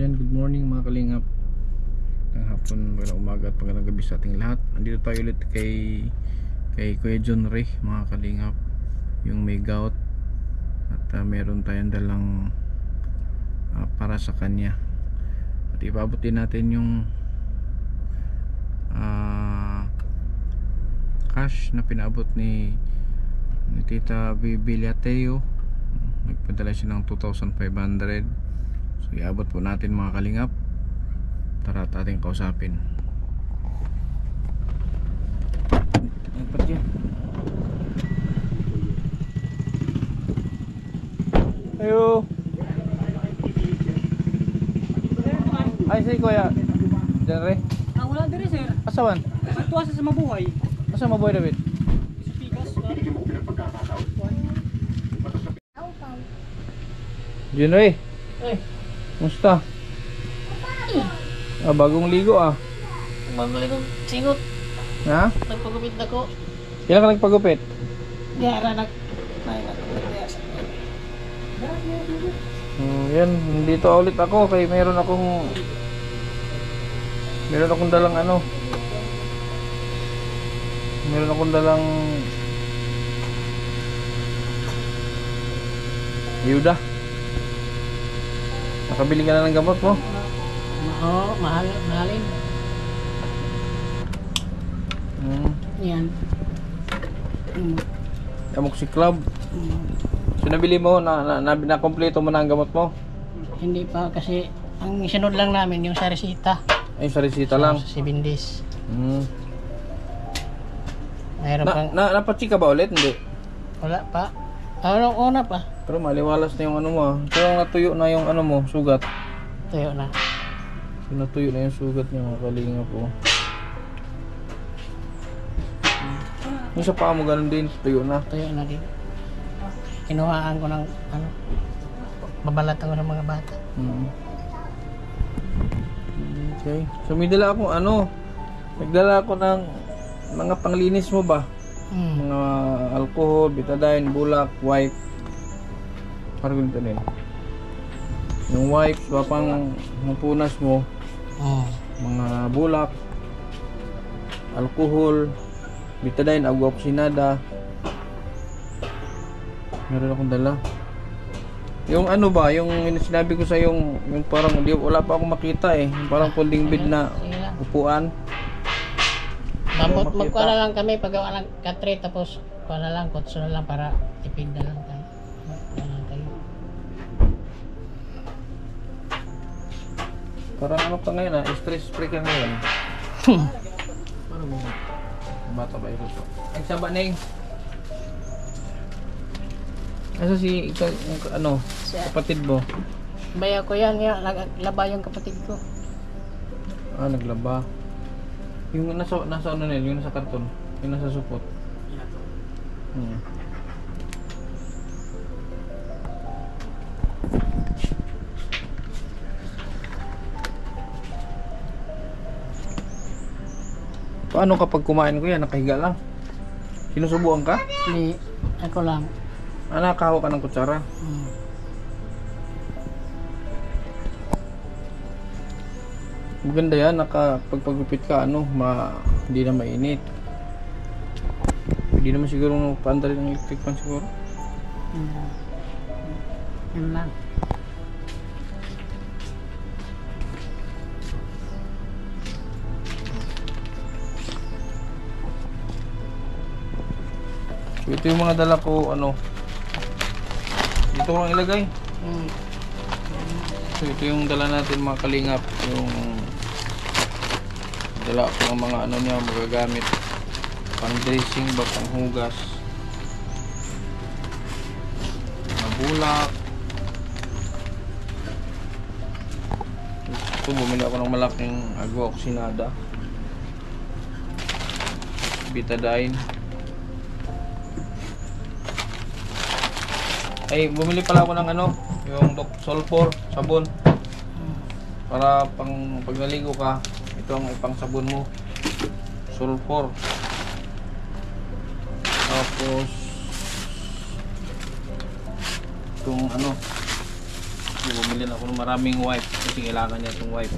Yan, good morning mga kalingap. Ng hapon, magandang umaga at magandang gabi sa ating lahat. Andito tayo ulit kay Kuya John Ray mga kalingap, yung may gout. At meron tayong dalang para sa kanya. At ibabutin natin yung cash na pinaabot ni Tita Bibiliateo. Nagpadala siya ng 2,500. So iabot po natin mga kalingap. Tara at ating kausapin. Nagpat yan. Ayo. Ay si Kuya John Ray. Wala diri sir. Asawan? Atuwa sa mabuhay. Asa mabuhay David? Sa Pikas. John Ray, Eh, musta? Bagong ligo magulit kong singot. Ha? Nagpagupit na ko. Kailan ka nagpagupit? Yara Yan, dito ulit ako kay meron akong dalang ayuda. Nakabili ka na ng gamot mo? Oo, mahalin. Yan. Amok si Club. So nabili mo na kompleto mo na ang gamot mo? Hindi pa kasi ang sinod lang namin yung sa resita. Ay sa resita lang. Sa 7 days. Mayroon pang Napachika ba ulit? Hindi. wala pa. Una pa. Pero maliwalas na yung ano mo. Pero natuyo na yung ano mo, sugat. Tuyo na. Natuyo na yung sugat niya mga kalinga po. Yung sa paa mo ganun din, tuyo na. Tuyo na din. Kinuhaan ko ng babalatan ko ng mga bata. Okay. So may dala akong nagdala ako ng mga panglinis mo ba? Mga alcohol, betadine, bulak, wipe. Parang ganito din. Yung wipes, wapang punas mo, mga bulak, alcohol, betadine, agua oxinada. Meron akong dala. Yung ano ba, yung sinabi ko sa yung parang wala pa akong makita yung parang folding bed na upuan. Magkuha na lang kami paggawa ng katre tapos kuha na lang, kutso na lang para tipid na lang tayo. Parang ano ka ngayon stress free ka ngayon. Parang bata ba ito? Nagsaba na yung asa si kapatid mo? Baya ko yan, naglaba yung kapatid ko. Naglaba. Yung nasa ano nila, yung nasa karton, yung nasa supot. Paano kapag kumain ko yan, nakahiga lang? Sinusubuan ka? Hindi, ako lang. Nakahawa ka ng kutsara? Maganda yan, pagpagupit ka, hindi na mainit. Hindi naman siguro paandali ng electric fan siguro. Yan lang. So, ito yung mga dala ko, dito ko lang ilagay. So ito yung dala natin mga kalingap, yung dala ko ng mga niya magagamit, pang dressing ba, pang hugas, bulak. Ito bumili ako ng malaking agua oxinada, betadine. Ay, bumili pala ako ng yung sulfur, sabon. Para pag naligo ka, ito ang ipang sabon mo. Sulfur. Tapos itong Bumili na ako ng maraming wipe kasi kailangan niya itong wipe.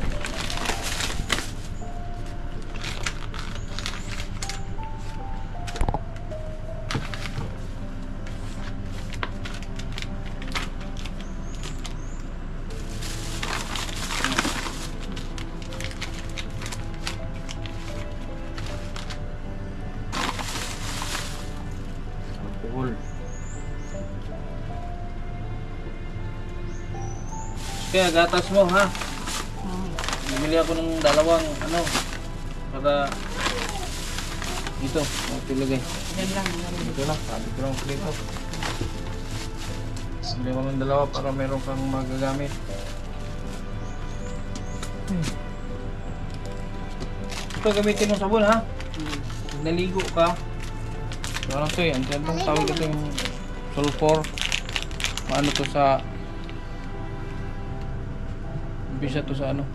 Alcohol. Kaya gatas mo ha. Bumili ako ng dalawang ano para ito, tilagay. Yan lang. Ito lang, sabi ko lang dito. Bumili ako ng dalawa para meron kang magagamit. Ito gamitin mo sabon ha. Naligo ka. So ano to yan? Ang tawag ito yung sulfur. Paano to sa bisa to sa ano?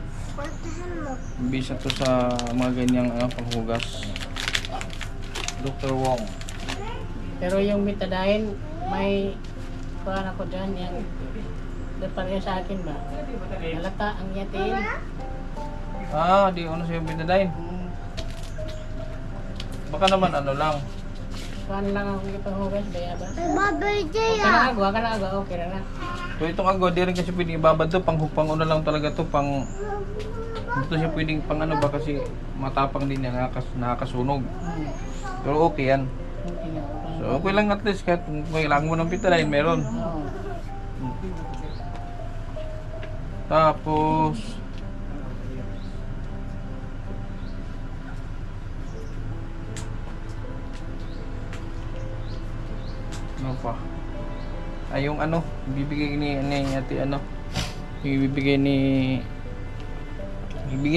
Bisa to sa mga ganyang panghugas. Dr. Wong. Pero yung betadine, may kuha ako dyan. Yan. Dapat yun sa akin ba? Halata ang yatin. Di ano sa'yo betadine. Baka naman ano lang. Kuha lang ako ipanghugas, baya ba? Birthday Okay na agwa, okay na. So itong agwa, di rin kasi pwedeng ibabad to. Pang lang talaga to. Dito siya pwedeng pang ano ba kasi matapang din yan, nakakasunog. Pero okay yan. Okay na. So okay lang at least kahit kung kailangan mo ng betadine, meron. Oo. Tapos ano pa? Ay yung ano, bibigay ni ate ano. Ibigay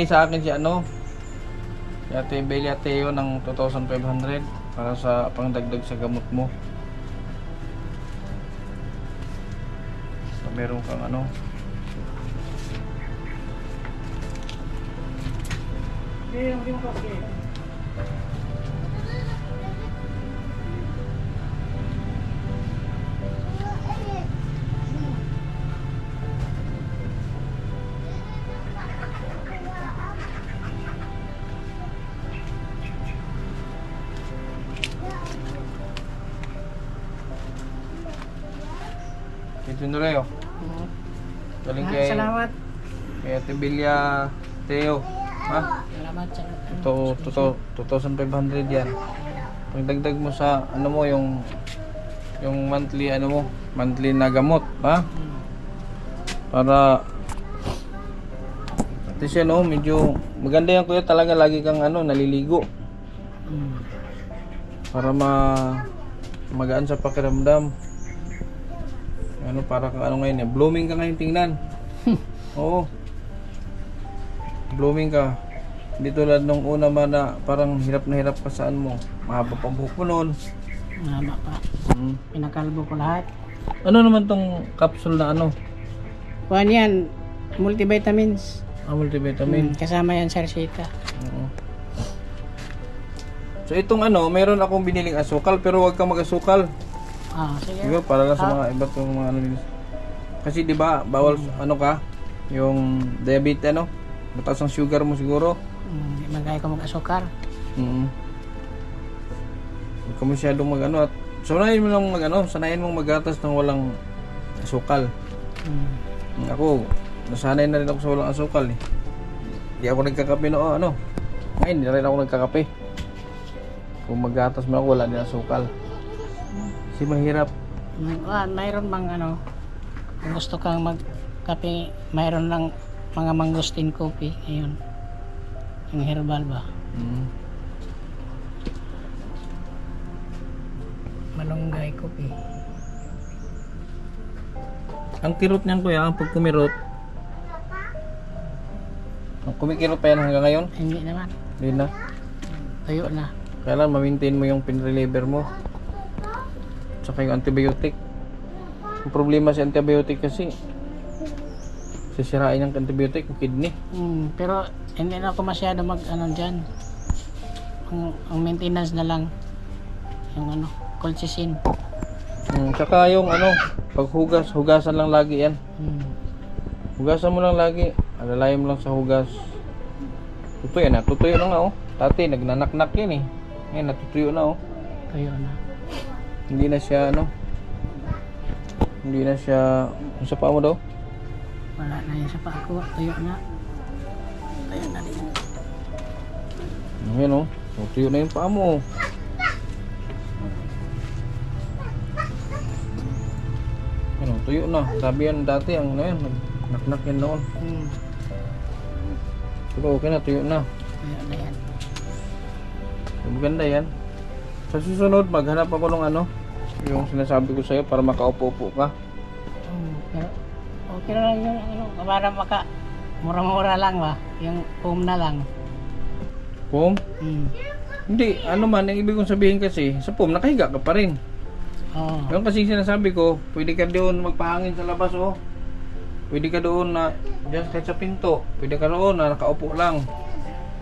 sa akin si ano. Si Ate Belia Teo ng 2,500 para sa pangdagdag sa gamot mo. So, meron kang ano. Ito na rin, oh. Galing Salamat. kay Ate Belia Teo. Ha? Salamat sa Ito, 2,500 yan. Pagdagdag mo sa ano mo yung monthly ano mo, monthly na gamot, ha? Para at least yan, oh, medyo maganda yan kuya, talaga lagi kang ano, naliligo. Para magaan sa pakiramdam. Ano, para kang ano ngayon, blooming ka ngayon tingnan. Oo. Blooming ka. Hindi tulad nung una man na parang hirap na hirap ka saan mo. Mahaba pang buhok mo nun. Mahaba pa. Pinakalbo ko lahat. Ano naman tong capsule na ano? Kuhan yan, multivitamins. Multivitamin. Kasama yan sa resita. Oo. So itong ano, meron akong biniling asukal pero wag kang mag-asukal. Sige. Diba? Para lang sa mga iba't mga ano nila. Kasi di ba bawal ano ka, yung diabetes ano, mataas ang sugar mo siguro. Hindi magaya ko mag-asukar. Huwag ka masyadong mag-ano at sanayin mo lang sanayin mong magatas ng walang asukal. Ako, nasanay na rin ako sa walang asukal eh. Hindi ako nagkakape no, ano. Ngayon, hindi na rin ako nagkakape. Kung magatas mo ako, wala din asukal. Kasi mahirap. Mayroon bang ano, kung gusto kang magkape, mayroon lang mga mangosteen coffee. Ayun. Yung herbal ba? Malunggay coffee. Ang kirot niyan kuya, pag kumirot, kumikirot pa yan hanggang ngayon? Hindi naman. Hindi na. Tayo na. Kailan ma-maintain mo yung pain reliever mo. Tsaka yung antibiotic. Ang problema sa antibiotic kasi, sisirain yung antibiotic, yung kidney. Pero hindi na ako masyado mag-ano dyan. Ang maintenance na lang. Yung ano, colchicine. Tsaka yung ano, paghugas, hugasan lang lagi yan. Hugasan mo lang lagi. Alalayan mo lang sa hugas. Tutuyo na. Tutuyo na nga oh. Dati nagnanaknak yan eh. Ngayon natutuyo na oh. Tuyo na. Hindi na siya ano. Hindi na siya. Ano sa paa mo daw? Wala na yun sa paa ko. Tuyo na. Tuyo na din. Ayan oh. Tutuyo na yung paa mo oh. Ano, tuyo na. Sabi yan dati ang ano yan. Nagnaknak yan noon. Pero okay na, tuyo na. Tuyo na yan. Maganda yan. Sa susunod, maghanap ako ng ano, yung sinasabi ko sa'yo para makaupo-upo ka. Pero okay na lang yun. Ano, para mura-mura lang ba? Yung foam na lang. Foam? Hindi, ano man, ang ibig kong sabihin kasi, sa foam, nakahiga ka pa rin. Yung kasi sinasabi ko, pwede ka doon magpahangin sa labas oh. Pwede ka doon na, dyan kahit sa pinto, pwede ka doon na nakaupo lang.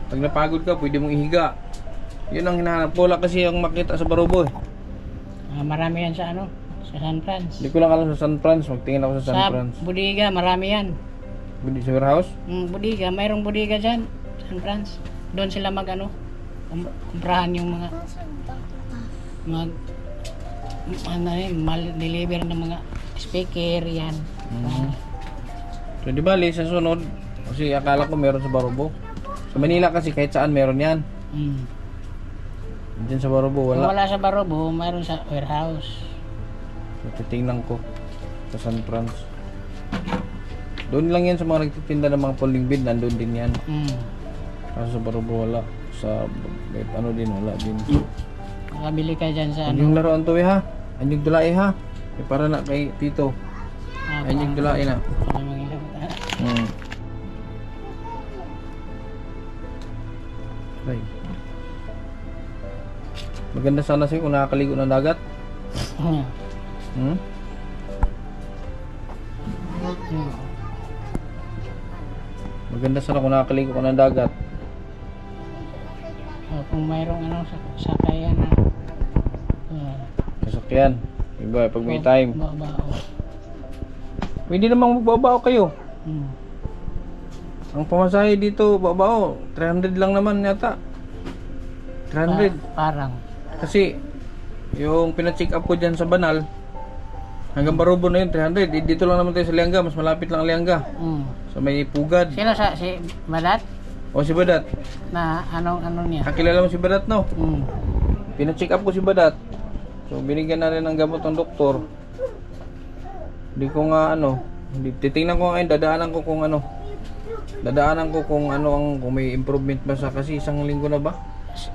Pag napagod ka, pwede mong ihiga. Yun ang hinahanap ko. Wala kasi yung makita sa Barobo eh. Marami yan sa ano? Sa San Franz. Hindi ko lang alam sa San Franz. Magtingin ako sa San Franz. Sa Budiga, marami yan. Sa warehouse? Budiga, mayroong Budiga dyan. San Franz. Doon sila mag ano, kumprahan yung mga deliver ng mga speaker yan. So di bali sa sunod, kasi akala ko meron sa Barobo. Sa Manila kasi kahit saan meron yan. Diyan sa Barobo wala. Kung wala sa Barobo, mayroon sa warehouse. So titingnan ko sa San Franz. Doon lang yan sa mga nagtitinda ng mga folding bed, nandun din yan. Kaso sa Barobo wala. Sa ano din wala din. Makabili ka dyan sa ano. Yung laruan to ha. Anyong dulai ha. Para na kay Tito. Anyong dulai na. Right. Maganda sana sa'yo kung nakakaligo ng dagat. Maganda sana kung nakakaligo ka ng dagat. Kung mayroong ano sakayan na sasakyan. Iba pag may time. Babao. Hindi namang magbabao kayo. Ang pamasahe dito, babao, 300 lang naman yata. 300. Parang. Kasi, yung pina-check up ko dyan sa Banal, hanggang Barobo na yun, 300. Dito lang naman tayo sa Lianga, mas malapit lang ang Lianga. So may Pugad. Sino si Badat? O si Badat. Na ano niya? Kakilala mo si Badat, no? Pina-check up ko si Badat. So binigyan na rin ng gamot ng doktor. Hindi ko nga ano, titingnan ko ngayon, dadaanan ko kung ano. Kung may improvement ba sa kasi isang linggo na ba?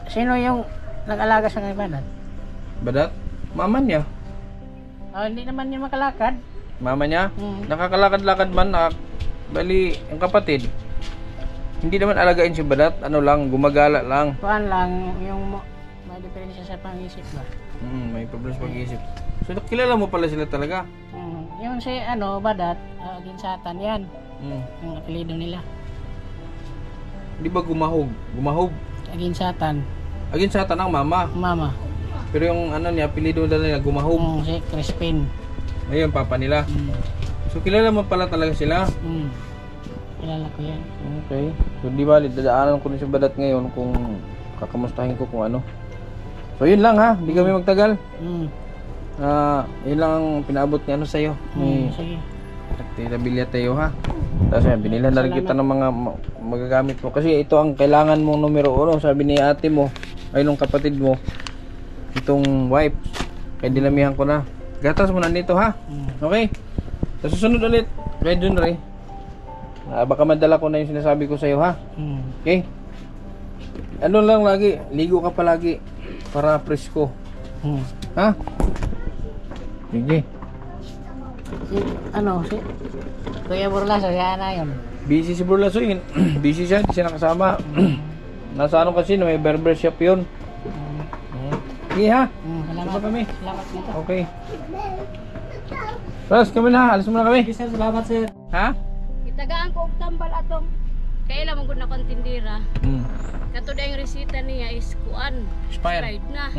Sino yung nag-alaga sa kay Badat? Badat? Mama niya. Hindi naman niya makalakad. Mama niya? Nakakalakad-lakad man. Bali, ang kapatid. Hindi naman alagain si Badat. Ano lang, gumagala lang. Kuan lang, yung may diferensya sa pang-isip ba? May problema sa pag-iisip. So, kilala mo pala sila talaga? Yung si Badat, Ginsatan yan. Yung apelido nila. Di ba Gumahog? Gumahog? Ginsatan. Ginsatan ang mama. Mama. Pero yung ano niya, apelido nila Gumahog. Si Crispin. Ayun, papa nila. So kilala mo pala talaga sila? Kilala ko yan. Okay. So di ba, dadaanan ko rin si Badat ngayon kung kakamustahin ko kung ano. So yun lang ha, hindi kami magtagal. Yun lang ang pinaabot ni ano sa'yo. Sige. Tita Bilya tayo ha. Tapos yan, binilhan na rin kita ng mga magagamit mo. Kasi ito ang kailangan mong numero 1. Sabi ni ate mo, ay nung kapatid mo, itong wipe. Kaya dinamihan ko na. Gatas mo na nito ha. Okay? Sa susunod ulit, kaya dun rin. Baka madala ko na yung sinasabi ko sa'yo ha. Okay? Ano lang lagi, ligo ka palagi para presko. Ha? Sige. Si Kuya Burlaso, yan na yun. Busy si Burlaso yun. Busy siya, hindi siya nakasama. Nasa ano kasi, may barber shop yun. Sige ha. Salamat kami. Salamat dito. Okay. Ras, kami na. Alis muna kami. Sir, salamat sir. Ha? Itagaan ko og tambal atong kailan mo gud na kon tindira. Kato da yung resita niya is kuan. Expired na.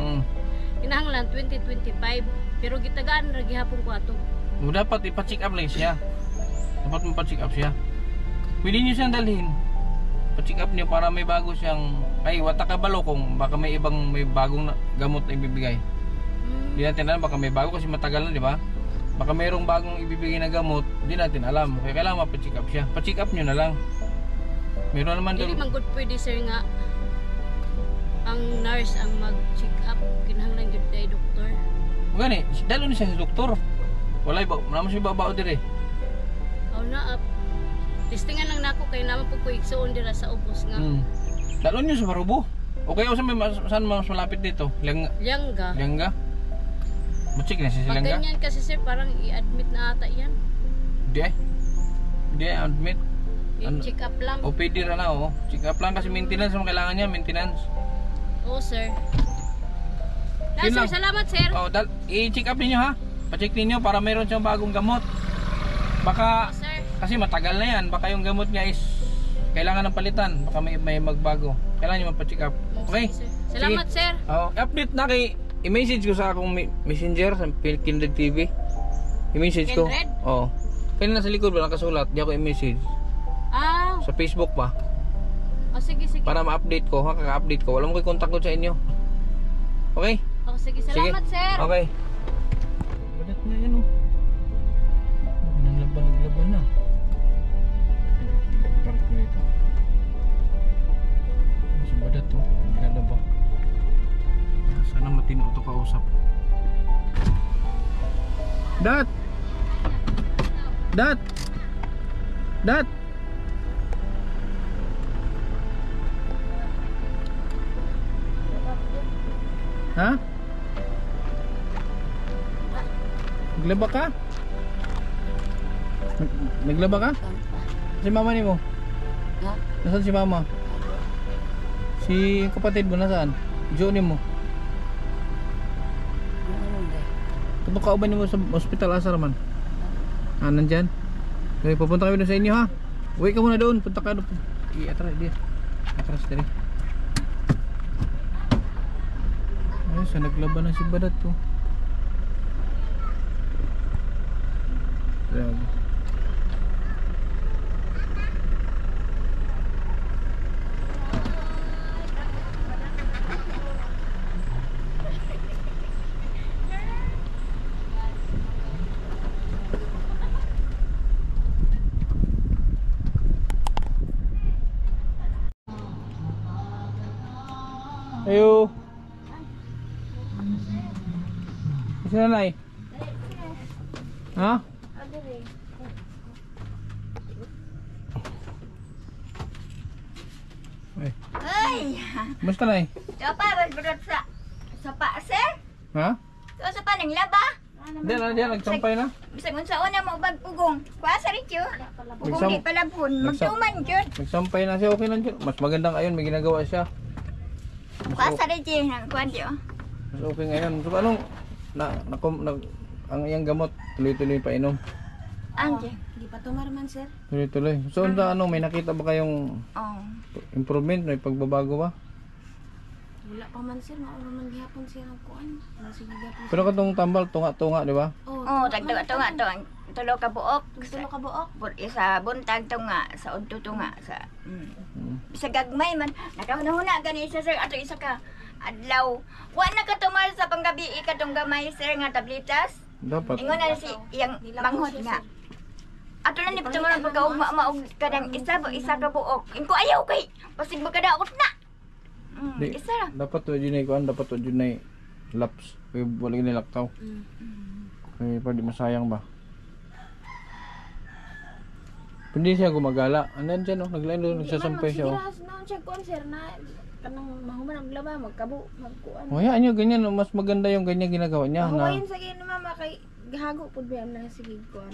Kinahanglan 2025 pero gitagaan ra gihapon ko ato. Dapat ipa-check up lang siya. Dapat mapacheck up siya. Pwede nyo siyang dalhin. Pa-check up niyo para may bago siyang, ay wata ka balo kung baka may bagong gamot na ibibigay. Hindi natin alam, baka may bago kasi matagal na, di ba? Baka mayroong bagong ibibigay na gamot, hindi natin alam. Kaya kailangan mapacheck up siya. Pa-check up nyo na lang. Meron naman Hindi man good pwede sir nga ang nurse ang mag-check up. Kinahanglan gyud kay doktor. Gani, dalo ni siya sa doktor. Walay ba, naman siya babao dire. Aw na up. Testingan lang nako kay naman po igsuon dira sa ubos nga. Dalo niyo sa Marubo. Okay, saan mas malapit dito? Liangga. Liangga? Ma-check na siya sa Pag Liangga? ganyan kasi sir, parang i-admit na ata yan. Hindi, admit. I-check up lang. OPD ra na, oh. Check up lang kasi maintenance ang kailangan niya, maintenance. Oo sir. Yun Sir, lang. salamat sir. Oh, i-check up niyo ha. Pa-check niyo para mayroon siyang bagong gamot. Baka Oo, sir. kasi matagal na yan, baka yung gamot niya is kailangan ng palitan, baka may magbago. Kailangan niyo magpa-check up. Okay? Sige, sir. Salamat Sige. sir. Oh, update na kay i-message ko sa akong messenger sa Kindred TV. I-message ko. Kindred? Oo. Kaya nasa likod ba nakasulat, di ako i-message. Ah, Sa Facebook ba? oh sige sige. Para ma-update ko, kaka-update ko. Wala mo ko'y contact ko sa inyo. Okay? Oh sige, salamat sir. Okay. Badat na yan oh. Naglaban na. Parang ko dito. Mas badat to. Naglalaba. Sana matino ito kausap. Dat! Dat! Dat! Ha? Naglaba ka? Naglaba ka? Si mama ni mo? Ha? Nasaan si mama? Si kapatid mo nasaan? Johnny mo? Punta ka ba mo sa hospital Asar man? Ah, nandyan? Okay, pupunta kami doon sa inyo ha? Uwi ka muna doon, punta ka doon. Atras din. Atras din. Ay, sa naglaban na si Badat to. Grabe. Ayo. Si nanay? Ha? Ay, Basta nay? apa berberot sa pa sir? Ha? So sa panang laba? Diyan, nagsampay na. Bisag unsa una mo bag pugong. Kuha sa rityo. Pugong Nagsam- di palabhon, magtuman jud. Nagsampay na siya, okay lang dyan. Mas magandang ayon, may ginagawa siya. Kuha sa rityo nang kuan dio. Mas okay ngayon. So anong, ang iyang gamot, tuloy-tuloy pa inom. Anje. Di pa tumarman sir. Tuloy-tuloy. So may nakita ba kayong Oh. improvement, may pagbabago ba? Wala pa man sir, mauro man gihapon siya ang kuan. Sige gihapon. Pero katong tambal, tunga-tunga, di ba? Oh, tagdawa to nga to. Tulo ka buok. Gusto ka buok? Isa buntag to nga sa udto to nga sa. Bisa gagmay man. Nakahuna gani siya sir ato isa ka adlaw. Wa na ka tumal sa panggabi ikatong gamay sir nga tabletas. Dapat. Ingon na si iyang manghod nga. Ato na ni patuman pagkaugma maog kadang isa ka buok. Ingko ayaw kay pasig magkadaot na. Di, Isa ra. dapat to yun ay kuan, dapat to yun ay laps. Kaya wala yun ay laktaw. Kaya pa di masayang ba? Hindi siya gumagala. Andan dyan, naglain doon, nagsasampay siya. Oh. Naon siya kuan sir na kanang mahuman ang laba magkabo magkuan. Oh, hayaan nyo, ganyan. Mas maganda yung ganyan ginagawa niya. Na, Huwayin sa gina mama kay gahago pud ba na sige kuan.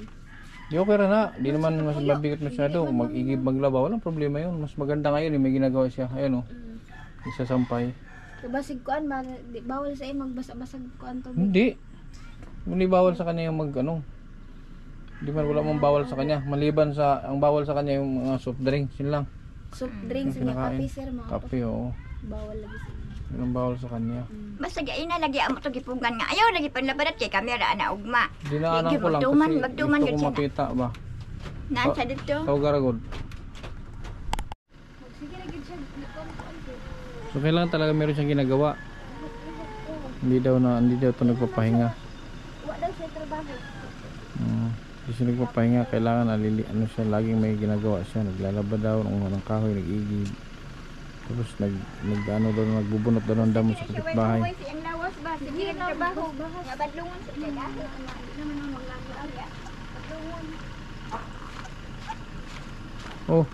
di okay ra na. Di naman mas mabigat masyado. Kung mag-igib, maglaba, walang problema yun. Mas maganda ngayon, may ginagawa siya. Ayun, oh. Nagsasampay. Basig kuan man bawal sa magbasa-basag kuan to. Hindi. Hindi bawal sa kanya yung Hindi man, wala mong bawal sa kanya. Maliban sa, ang bawal sa kanya yung mga soft drinks. Yun lang. Soft drinks Yung niya kinakain. kape sir mga Kape, oo. bawal lagi sa. Yun ang bawal sa kanya. Basta gay na lagi amo to gipugan nga. Ayaw lagi panlabadat kay kamera ana ugma. Dinaanan ko lang Magduman kasi magduman gusto gyud ko siya. makita ba. Nasa dito. Garagod. So kailangan talaga meron siyang ginagawa. Hindi daw ito nagpapahinga. Wala daw siya trabaho. Hindi siya nagpapahinga. Kailangan ano siya, laging may ginagawa siya. Naglalaba daw ng kahoy, nag-igib. Tapos nagbubunot daw ng damo sa kapitbahay. Ang lawas ba? Sige ang trabaho. Nga badlungon sa dagahe. Oh.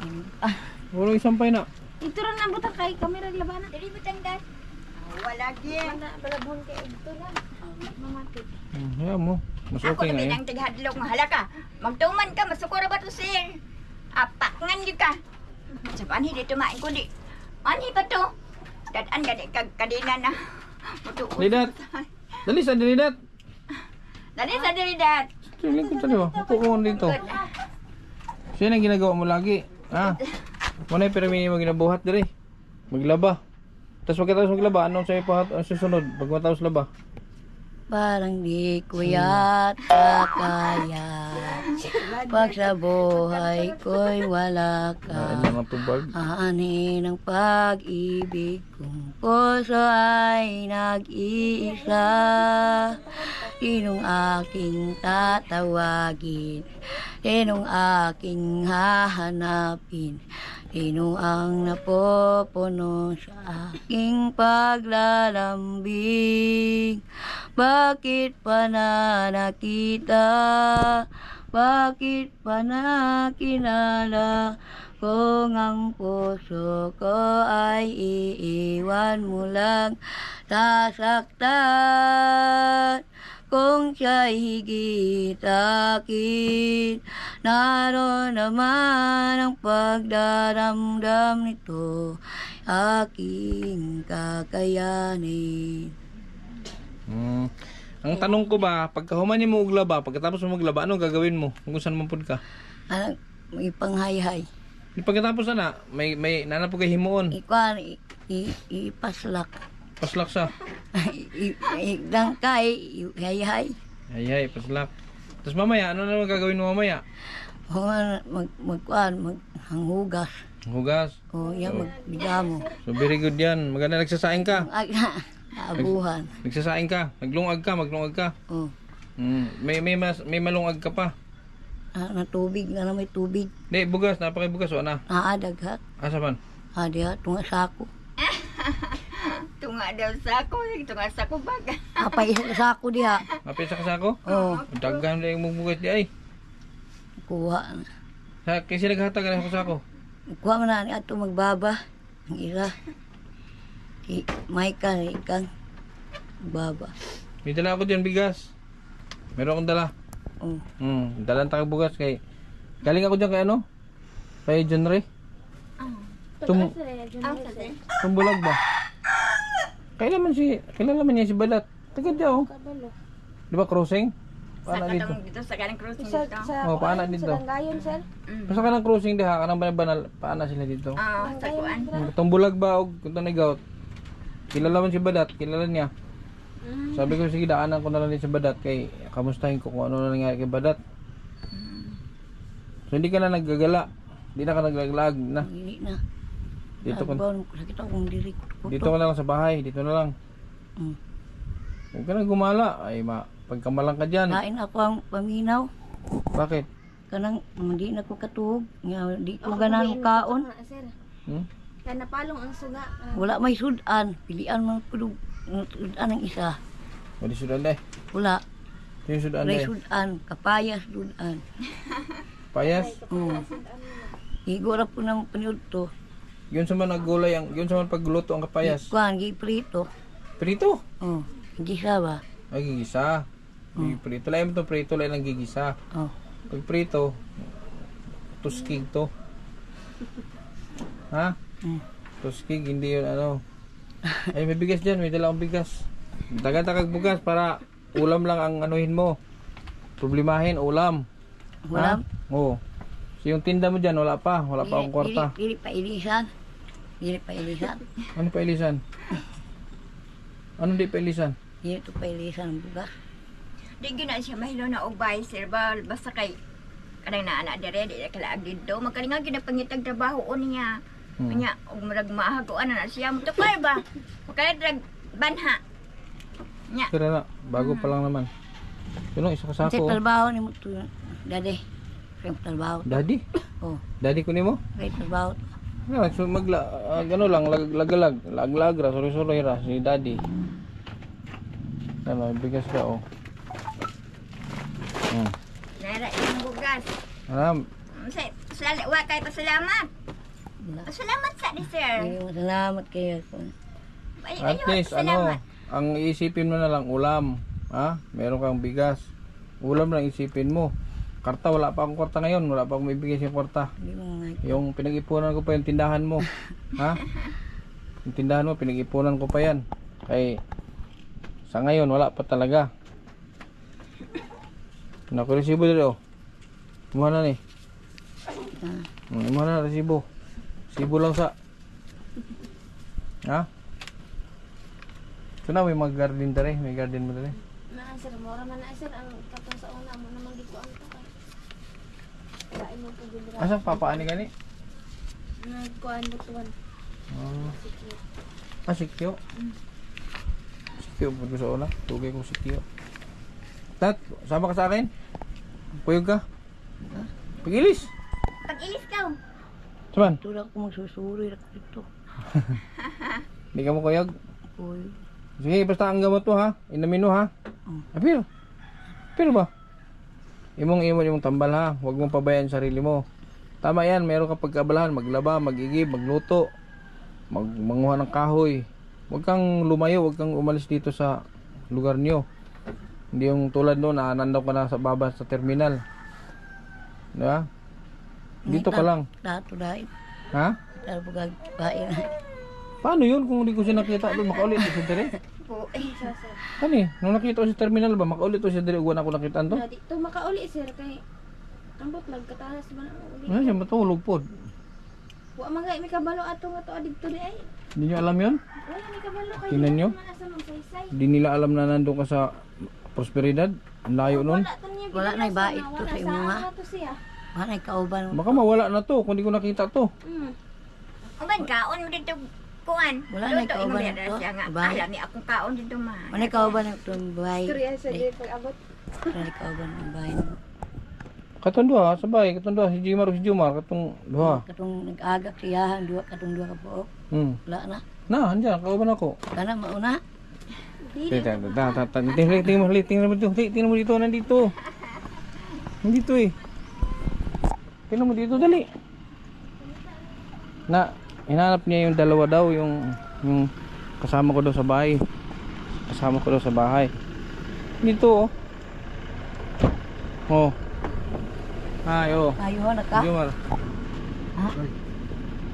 Wala isang pay na. Ito rin ang butang kay kamera labanan. Dili butang gas. Wala gyud. Balabon kay ito na. Mamatik. Hayaan mo. Mas Ako okay na na eh. ang tighadlok nga halaka. Magtuman ka, masukura ba to sir? Apak ngan gyud ka. Sa panhi dito main ko di. Ani pa to? Dad-an gani kadina na. Mutuon. Lidat. Dali sa Lidat. Dali sa dili dad. Tingnan ko talo. Upo ko dito. Siya ang ginagawa mo lagi. Ha? Muna yung pirami mo ginabuhat diri. Maglaba. Tapos pagkatapos maglaba, anong sa'yo pahat ang susunod? Pag matapos laba. Parang di ko yata kaya pag sa buhay ko'y wala Ano ka. ang tubag? Aanin ang pag-ibig kong puso ay nag-iisa. Sinong aking tatawagin? Sinong aking hahanapin? Sino ang napupuno sa aking paglalambing? Bakit pa na nakita? Bakit pa na kinala? Kung ang puso ko ay iiwan mo lang sasaktan. Kung siya'y higit akin, naroon naman ang pagdaramdam nito, aking kakayanin. Ang tanong ko ba, pagka humanin mo uglaba, pagkatapos mo maglaba, anong gagawin mo? Kung saan mampun ka? Anak, may panghayhay. Pagkatapos na, may nanap ko kay himuon. Ikuan, ipaslak. Paslak sa. Dangkay, hayhay. Ay, paslak. Tapos mamaya, ano naman gagawin mo mamaya? Maghanghugas. Hugas. O, yan, magbigamo. So very good yan. Maganda nagsasaing ka. Abuhan. Nagsasaing ka. Maglungag ka. O, May malungag ka pa. na tubig, na may tubig. Di, bugas. Napakibugas o na. Naadaghat. Asa man? Adiha, tunga sako. Tunga daw sako, tunga sako baga. Apay isa sako diha. Mapisa ka sa ako? O, Daghan na yung bugas di ay. kuha na. Kasi naghatag na ako sa ako. Kuha man na ni ato magbaba. Ang isa. May ka, ikang baba. May dala ako dyan bigas. Meron akong dala. O, Dalang takag bugas kay. Galing ako dyan kay ano? Kay John Ray. Tumbulag ba? Kilala man niya si Balat. Taga dyan oh. Di ba crossing? Sa Paana dito? katong dito sa kanang crossing Sa dito. Oh, paana dito? Gayon, sir. Basta ka ng crossing diha, kanang banal, paana sila dito. Sa kuan. Tumbulag ba og kung tanigaw? Kilala man si Badat, kilala niya. Sabi ko sige daanan ko na lang din si Badat kay kamustahin ko kung ano na nangyari kay Badat. So hindi ka na naggagala. Hindi na ka naglaglag na. hindi na. Dito ka. Sakit akong diri. Dito ka lang sa bahay, dito na lang. Huwag ka na gumala. Ay pagkamalang ka dyan. Kain ako ang paminaw. Bakit? Kanang hindi na ko katuog. Nga, di ko ganan kaon. Sir, Hmm? kaya napalong ang suga. Wala may sudan. Pilian man ko sudan ang isa. Wala sudan day. Wala. Ito yung sudan May day. sudan. Kapayas sudan. Payas. Igo ra po ng paniod to. Yun sa man naggulay, yun sa man paggluto ang kapayas. Kuan, giprito. Prito. Oh, gisa ba? Ay gigisa. Prito. Lain mo itong prito, lain ang gigisa. Oh. Pag prito, tuskig to. Ha? Tuskig, hindi yun ano. Ay, may bigas dyan. May dala akong bigas. Tagal-tagal bugas para ulam lang ang anuhin mo. Problemahin, ulam. Ulam? Ha? Oo. So yung tinda mo dyan, wala pa. Wala pa akong kwarta. Dili pa ilisan. Dili pa ilisan. Ano pa ilisan? Ano di pa ilisan? Dili to pa ilisan ang bugas. Di gina siya mahilo na ubay sir ba basta kay Kadang na anak dire di kalaag dito. Magkalinga ginapangitag trabaho niya. Kanya og murag mahagoan na siya mo tukar ba. Kaya drag banha. Nya. Kira na, bago pa lang naman. Yun isa ka Sa sako. trabaho ni mo to. Dade. Sa trabaho. Daddy? Oh, Daddy ko nimo? sa trabaho. Yeah, so gano lang laglag ra suri-suri ra si Daddy. Ano, bigas ka oh. Nara yung bugas. Alam, Wa kay pasalamat. Pasalamat sa ni sir. Salamat kayo. at least ano, ang iisipin mo na lang ulam, ha? Meron kang bigas. Ulam lang isipin mo. Karta, wala pa akong kwarta ngayon, wala pa akong ibigay sa kwarta. Yung pinag-ipunan ko pa yung tindahan mo. Ha? Yung tindahan mo, pinag-ipunan ko pa yan. Kaya sa ngayon, wala pa talaga. Naku, resibo dito. Kumuha na ni. Kumuha na, resibo. Resibo lang sa. Ha? So na, may mga garden tari. May garden mo tari. Na sir, mura man na sir ang katong sa una mo naman dito ang ta. Kain mo pud dira. Asa papaani gani? Nagkuan butuan. Oh. Ah, sikyo. Sikyo pud ko sa una. Tugay ko sikyo. Tat, sama ka sa akin? Puyog ka? Pagilis. Pag-ilis ka. Saman? Tulak ko magsusuri dito. Hindi ka mo kuyog? Uy. Sige, basta ang gamot to ha. Inamin mo ha. Apil. Apil ba? Imong tambal ha. Huwag mong pabayaan sarili mo. Tama yan, meron ka pagkabalahan. Maglaba, magigib, magluto. Manguha ng kahoy. Huwag kang lumayo, huwag kang umalis dito sa lugar nyo. Hindi yung tulad no na nandaw ka na sa baba sa terminal. Diba? Dito ka lang. Dato dahil. Ha? Dahil pagkain bain. Paano yun kung hindi ko siya nakita doon? Makaulit ko siya dire? Po, Sir. Kani, nung nakita ko sa terminal ba, makaulit ko siya dire. Uwan ako nakitaan to? Na dito makauli sir kay ambot nagkatalas man ang uli. Ano siya matulog po? Wa magay mi kabalo ato nga to adto di ay. Hindi nyo alam yun? Wala mi kabalo kay. Tingnan nyo. Man asa nung saysay. Hindi nila alam na nandun ka sa Prosperidad. Ang layo nun. Wala na ibait to sa imo nga. Wala to siya. Manay kauban. Baka mawala na to kung di ko nakita to. Uban kaon mo dito kuan. Wala na Luto, kauban imong to. siya nga. Bahay. Alam ni akong kaon dito man. Manay kauban itong bahay. Turya sa di pag abot. Manay kauban ang bahay. Katong duha, sabay. Katong duha, si Jimar o si Jumar. Katong duha. Katong nag-agak siyahan, katong duha ka po. Wala na. Na, andyan, kauban ako. Kana mauna. Tingnan mo dito, nandito. Nandito eh. Tingnan mo dito, dali. Na, hinanap niya yung dalawa daw, yung kasama ko daw sa bahay. Kasama ko daw sa bahay. Dito oh. Oh. Ay, oh. Ayun na ka. Jumar. Ha?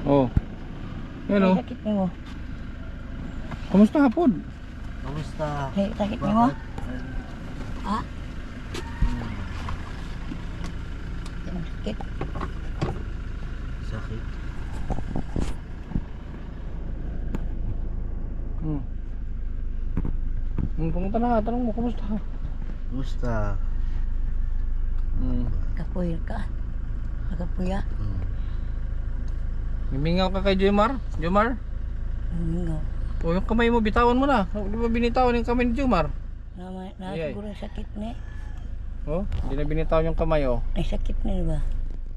Oh. Yan oh. Sakit mo. Kumusta hapon? Hey, sakit mo. Ha? Sakit. Pumunta na, tanong mo, kumusta? Kapuy ka. Kapuya. Mimingaw ka kay Jumar? Jumar? Mingaw. O yung kamay mo, bitawan mo na. Di ba binitawan yung kamay ni Jumar? Na Iyay. siguro sakit ni. Oh, hindi na binitawan yung kamay oh. Ay sakit ni ba?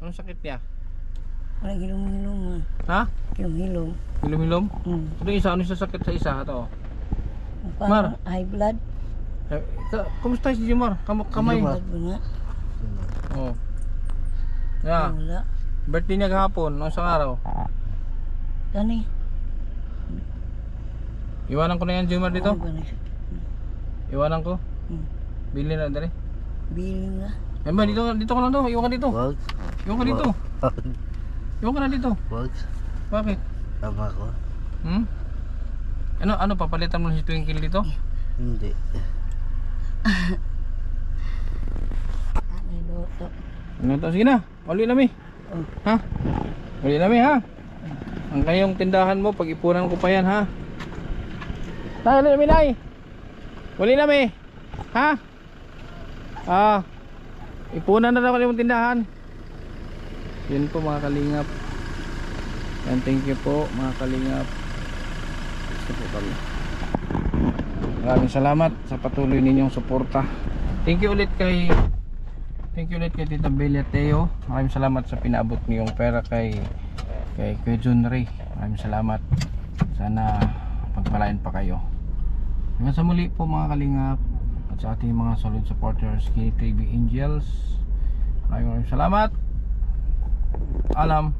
Anong sakit niya? Wala hilom-hilom. Ha? Hilom-hilom. Hilom-hilom? Ano isa? Ano sa sakit sa isa? Ito. Mar. High blood. Kumusta si Jumar? Kamay. Blood ba nga? Oh. Yeah. Wala. Birthday niya kahapon, noong isang araw. Kani. Iwanan ko na yan Jumar dito. Ano ba na siya? Iwanan ko. Bili na dali. Bili nga. Eh ba, dito ka lang daw. Iwan ka dito. Iwan ka dito. Iwan ka na dito. Bakit? Tama ko? Ano papalitan mo si Twinkle dito? Hindi. Ay, loto. Ano to? Sige na. Uli na mi. Ha? Uli na mi ha. Ang kayong tindahan mo, pag-ipunan ko pa yan ha. Nay, uli na mi nay. Uli na mi. Ha? Ipunan na daw kayo mong tindahan. Yun po mga kalingap. And thank you po mga kalingap. Gusto po kami. Maraming salamat sa patuloy ninyong suporta. Thank you ulit kay Tita Belia Teo. Maraming salamat sa pinaabot niyong pera kay John Ray. Maraming salamat. Sana pagpalain pa kayo. Hanggang sa muli po mga kalingap at sa ating mga solid supporters, Skinny TV Angels. Maraming salamat. Alam.